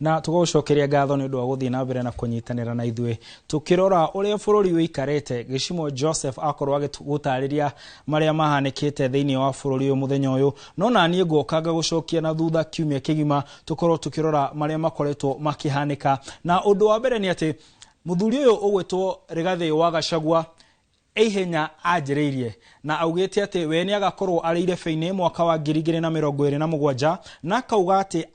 na tugocokeria ngatho ni undu wa guthii na mbere na kunyitanira na ithue tukirora uria bururi wikarete Gishimo Joseph akorwo agitutariria maria mahanikite thiini wa bururi uyu muthenya uyu no nani ngokanga gucokia na thutha kiumia kigima tukorwo tukirora maria makoretwo makihanika na undu wa mbere ni ati muthuri uyu ugwetwo Rigathi wa Gachagua ihenya ajiririe na augete ati we ni agakorwo ari irebe-ini mwaka wa 2027 na kauga ati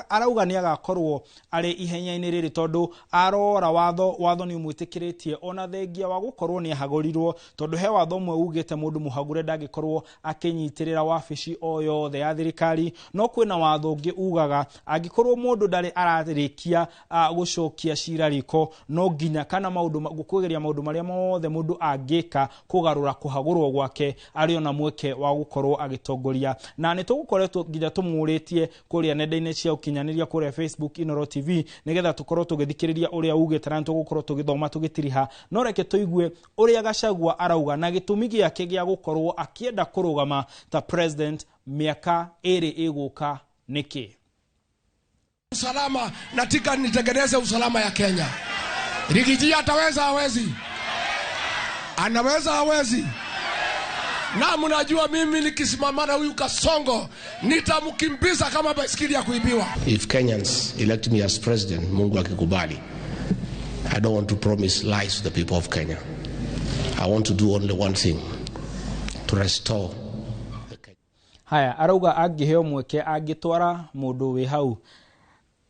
arauga ni agakorwo ari ihenya-ini riri tondu arora watho ni umwitikiritie ona thengia wa gukorwo ni hagorirwo tondu he watho mwe ugete mundu muhagure ndagikorwo akinyitirira wabici o yothe ya thirikari no kwina watho ungi ugaga agikorwo mundu ndari ararikia gucokia cira riko no nginya kana maundu gukugeria maundu maria mothe mundu angika kugarura kuhagurwo gwake ari ona mweke wa gukorwo agitongoria na ni tugukoretwo nginya tumuritie kuria nenda-ini cia ukinyaniria kuria Facebook Inoro TV nigetha tukorwo tugithikiriria uria ugete na tugukorwo tugithoma tugitiriha no reke tuigue uria Gachagua arauga na gitumi giake gia gukorwo akienda kurugama ta president miaka iri iguka niki usalama natika nitengeneze usalama ya Kenya. Rigiji ataweza hawezi? Anaweza hawezi? Na mnajua mimi nikisimama na huyu Kasongo nitamkimbiza kama baiskeli ya kuibiwa. If Kenyans elect me as president, Mungu akikubali, I don't want to promise lies to the people of Kenya. I want to do only one thing, to restore the Kenya. Haya arauga angiheo mweke angitwara mundu wi hau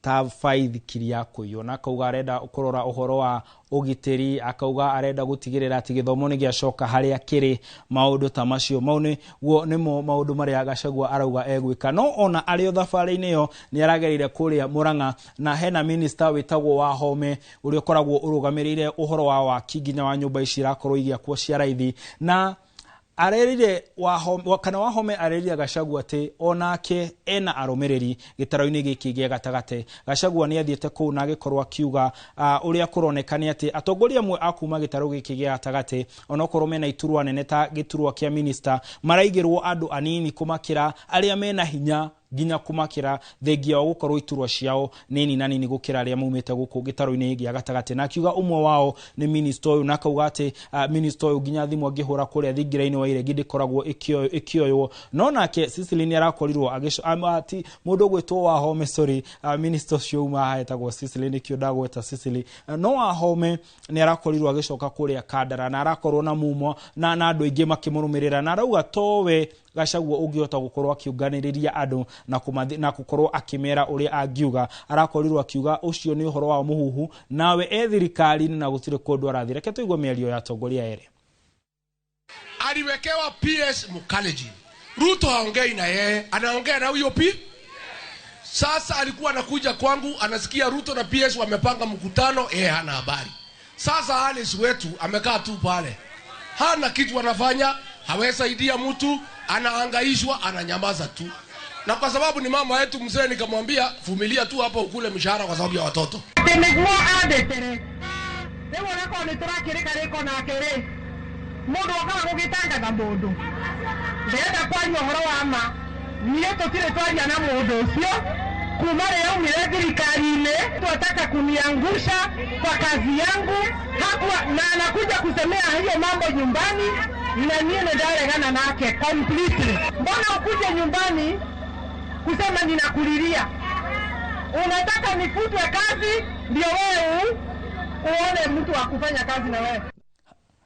ta faithikiri ya kuyona akauga arenda ukorora uhoro wa ugitiri akauga arenda gutigirira ati githomo ni giacoka haria kiri maundu ta macio maune wo nimo maundu maria Gachagua arauga egwika no ona ari thabari-ini yo ni aragerire kuria Murang'a na hena minister witagwo Wahome uri ukoragwo urugamirire uhoro wa waki nginya wa nyumba ici irakorwo igiakwo cia raithi na arerire Wahome arerire Gachagua ati onake ena aromereri gitaro-ini giki gia gatagate Gachagua ni athiete kuu na agikorwo akiuga uria kuronekania ati atongoria amwe akuma gitaro giki gia gatagate onokorwo mena iturwa nene ta giturwa kia minister maraigirwo andu anini kumakira aria mena hinya ginya kumakira thengia wa gukorwo iturwa ciao nini na nini gukira aria maumite guku gitaro-ini gia gatagate na akiuga umwe wao ni minister uyu na kauga ati minister uyu ginya thimu angihura kuria thingira-ini wa iregi ndikoragwo ikioywo no nake Cecily ni arakorirwo ati mundu gwetwo Wahome minister cio uma haetagwo Cecily ni kio ndagweta Cecily no Wahome ni arakorirwo agicoka kuria Kandara na arakorwo na mumo na andu aingi makimurumirira na arauga towe Gachagua ugihota gukorwo akiunganiriria andu na gukorwo akimera uria angiuga arakorirwo akiuga ucio ni uhoro wa muhuhu nawe ethirikari-ini na gutire kundu arathire ke tuigwe mĩario ya atongoria eri aliwekewa PS Mukaleji. Ruto haongei na yeye, anaongea na huyo P. Sasa alikuwa anakuja kwangu, anasikia Ruto na PS wamepanga mkutano, yeye hana habari. Sasa Alice wetu amekaa tu pale, hana kitu anafanya, hawesaidia mtu, anaangaishwa, ananyamaza tu. Na kwa sababu ni mama yetu mzee, nikamwambia vumilia tu hapo ukule mshahara kwa sababu ya watoto. Mundu wakana kugitanga na mundu ndenda kwanya uhoro wa ma niye tutire twaria na mundu ucio kuma leo umire thirikari-ini tunataka kuniangusha kwa kazi yangu hakuwa na anakuja kusemea hiyo mambo nyumbani na niye ndaregana nake completely. Mbona ukuje nyumbani kusema ninakulilia? Unataka nifutwe kazi ndio wewe uone mtu wa kufanya kazi na wewe?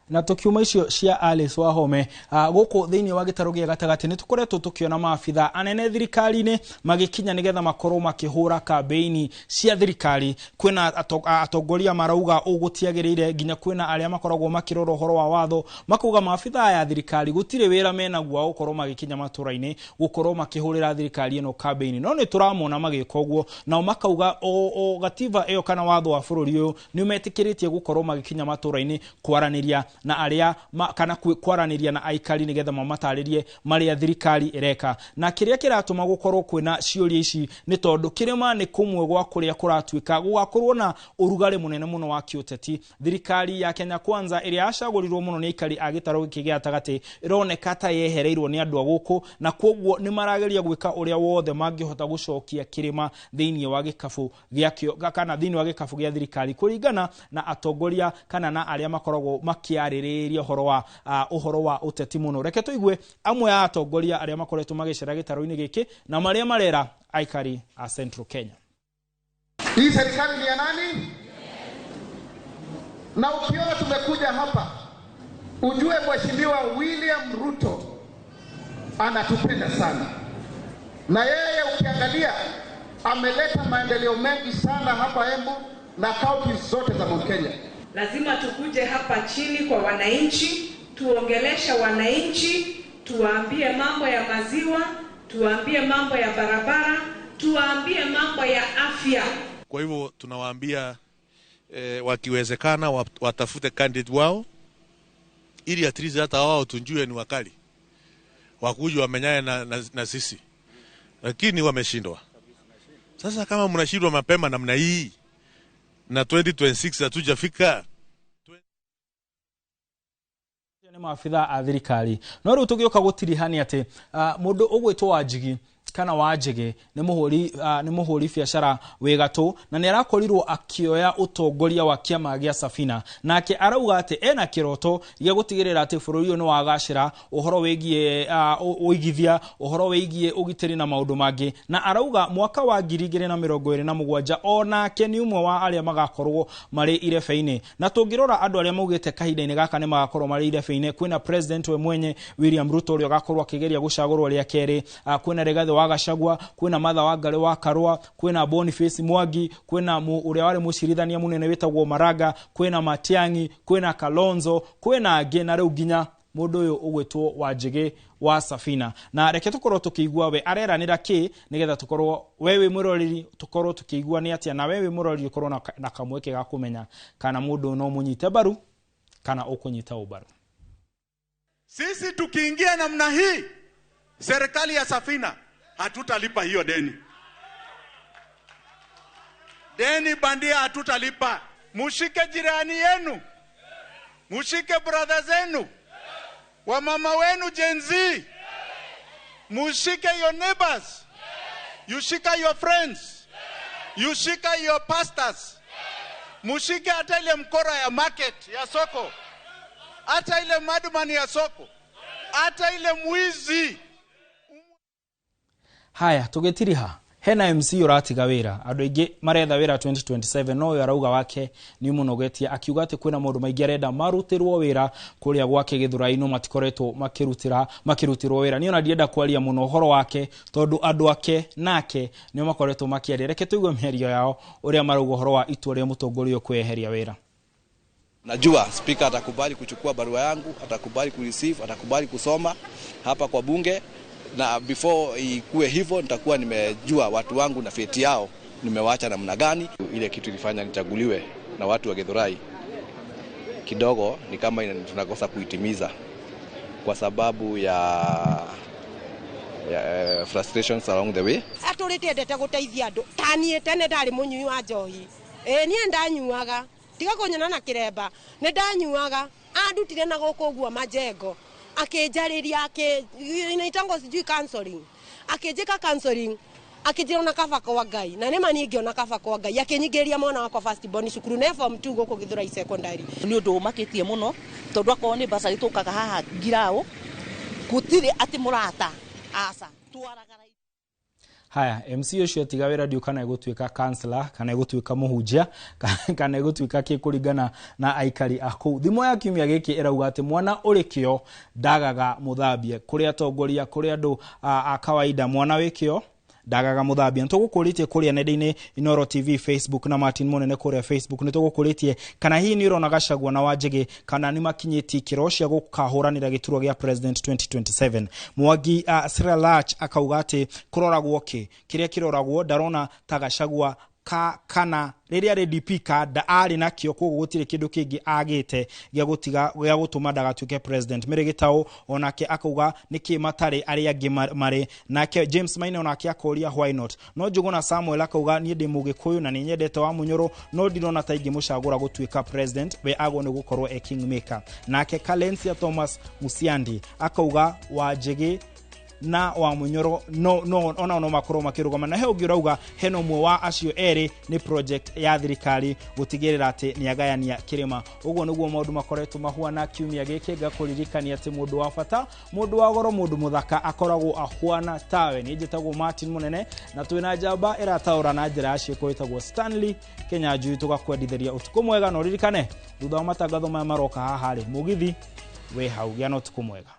Na tukiuma icio cia Alice Wahome guku thiini wa gitaro gia gatagati ni tukoretwo tukiona maabitha anene thirikari-ini magikinya nigetha makorwo makihura kampeini cia thirikari kwina atongoria marauga ugutiagirire ginya kwina aria makoragwo makirora uhoro wa watho makuga maabitha ya thirikari gutire wira mena guo gukorwo magikinya matura-ini gukorwo makihurira thirikari ino kampeini no ni turamona magika uguo na makauga o gativa iyo kana watho wa bururi uyu ni umetikiritie gukorwo magikinya matura-ini kwaraniria na aria kana kwaraniria na aikari nigetha mamataririe maria thirikari ireka. Na kiria kiratuma gukorwo kwina ciuria ici ni tondu kirima ni kumwe gwa kuria kuratuika gugakorwo na urugari munene muno wa kiuteti. Thirikari ya Kenya Kwanza iria acagurirwo muno ni aikari agitaro gikigea tagati ironeka ta yehereirwo ni andu aguku, na kwoguo ni marageria gwika uria wothe mangihota gucokia kirima thiini wa gikafu giakio kana thiini wa gikafu gia thirikari kuringana na atongoria kana na aria makoragwo makiaririria uhoro wa uteti muno. Reke tuigue amwe ya atongoria aria makoretwo magicera gitaro-ini giki na maria marera aikari a Central Kenya. Hii serikali ni ya nani? Na ukiona tumekuja hapa ujue Mheshimiwa William Ruto anatupenda sana, na yeye ukiangalia ameleta maendeleo mengi sana hapa Embu na kaunti zote za Mount Kenya. Lazima tukuje hapa chini kwa wananchi, tuongelesha wananchi, tuwaambie mambo ya maziwa, tuwaambie mambo ya barabara, tuwaambie mambo ya afya. Kwa hivyo tunawaambia wakiwezekana watafute candidate wao ili at least hata wao tunjue ni wakali wakuja wamenyane na sisi, lakini wameshindwa. Sasa kama mnashindwa mapema namna hii na 2026 hatujafika ni maafitha a thirikari no ru tugioka gutirihani ati mundu ugwitwo Wanjigi kana Wanjigi ni muhuri biashara wegatu na ni arakorirwo akioya utongoria wa kiama gia Safina, nake arauga ati ena kiroto gia gutigirira ati bururi ni wagacira uhoro wegie uigithia uhoro wegie ugitiri na maundu mangi, na arauga mwaka wa 2027 onake ni umwe wa aria magakorwo mari irebe-ini. Na tungirora andu aria maugite kahinda-ini gaka ni magakorwo mari irebe-ini, kwina president we mwenye William Ruto uria gakorwo akigeria gucagurwo ria keri, kwina Rigathi wa Gachagua, kwina Martha Wangari wa Karua, kwina Boniface Mwangi, kwina uria wari mucirithania munene witagwo Maraga, kwina Matiang'i, kwina Kalonzo, kwina angi na riu ginya mundu uyu ugwitwo Wanjigi wa Safina. Na reke tukorwo tukigua we areranira ki nigetha tukorwo wewe muroreri tukorwo tukigua ni atia, na wewe muroreri ukorwo na kamweke ga kumenya kana mundu no munyite baru kana ukunyita ubaru. Sisi tukiingia namna hii serikali ya Safina hatutalipa hiyo deni. Deni bandia hatutalipa. Mushike jirani yenu, mushike brother zenu, wa mama wenu Gen Z, mushike your neighbors, you shika your friends, you shika your pastors, mushike hata ile mkora ya market ya soko, hata ile madman ya soko, hata ile mwizi. Haya tugitiriha hena MC uratiga wira andu ingi maretha wira 2027 no yarauga wake ni munogetia akiuga ati kwina mundu maingi arenda marutirwo wira kuria gwake Githuraino matikoretwo makirutirwo wira. Niona ndienda kwaria muno horo wake tondu andu ake nake ni makoretwo makiaria. Reke tuigue mherio yao uria marauga horo wa itua ria mutongoria kweheria wira. Najua speaker atakubali kuchukua barua yangu, atakubali kureceive, atakubali kusoma hapa kwa bunge, na before ikuwe hivyo nitakuwa nimejua watu wangu na feti yao nimewaacha namna gani. Ile kitu ilifanya nichaguliwe na watu wa Githurai kidogo ni kama tunakosa kuitimiza kwa sababu ya frustrations along the way. Aturite ndete guteithia andu tanie tene ndari munyui wa njohi nie ndanyuaga tiga kunyana na kiremba ne ndanyuaga andutire na gukugua majengo akijariria inaitangwa sijui counseling akijeka counseling akijirona kaba kwa Ngai na nema ningiona kaba kwa Ngai akinyigeria mwana wako first born cukuru ne form 2 guku Githurai secondary ni undu makitie muno tondu akoo ni basari tukaga haha ngirao gutire ati murata asa tuaragara. Haya MC ucio tigawira ndio kana gutuika counselor kana gutuika muhunjia kana gutuika kikuringana na aikari aku. Thimo ya kiumia giki irauga ati mwana urikio ndagaga muthambie kuria tongoria kuria andu a kawaida mwana wikio ndagaga muthambia. Nitugukuritie kuria nenda-ini Inoro TV Facebook na Martin Munene kuria Facebook. Nitugukuritie kana hii ni urona Gachagua na Wanjigi kana ni makinyiti kirocia gukahuranira gituro gia president 2027. Mwangi Sirelach akauga ati kuroragwo kiria kiroragwo ndarona ta Gachagua kana riria RDP kada ari nakio koguo gutire kindu kingi agite gya gutuma ndagatuike president. Mirigitao onake akauga niki matari ari angi mari nake James Maina onake akoria why not. No Njuguna Samuel akauga ni ndi mugikuyu na ni nyendete wa Munyoro no ndirona ta ingi mucagura gutuika president we ago ni gukorwo e kingmaker. Nake Kalensia Thomas Musiandi akauga Wanjigi na wa Munyoro no makoro makirugama na he ugirauga heno mwe wa acio eri ni project ya thirikari gutigirira ati ni agayania kirima. Uguo niguo maundu makoretwo mahuana kiumia giki gakuririkania ati mundu wa bata, mundu wa goro, mundu muthaka akoragwo ahuana tawe. Ni njitagwo Martin Munene na twina njamba irataura na njira acio kwitagwo Stanley Kenya Njui tugakwendithĩria utuku mwega no ririkane thutha wa matangatho maya maroka haha ri mugithi we hau gya no tuku mwega.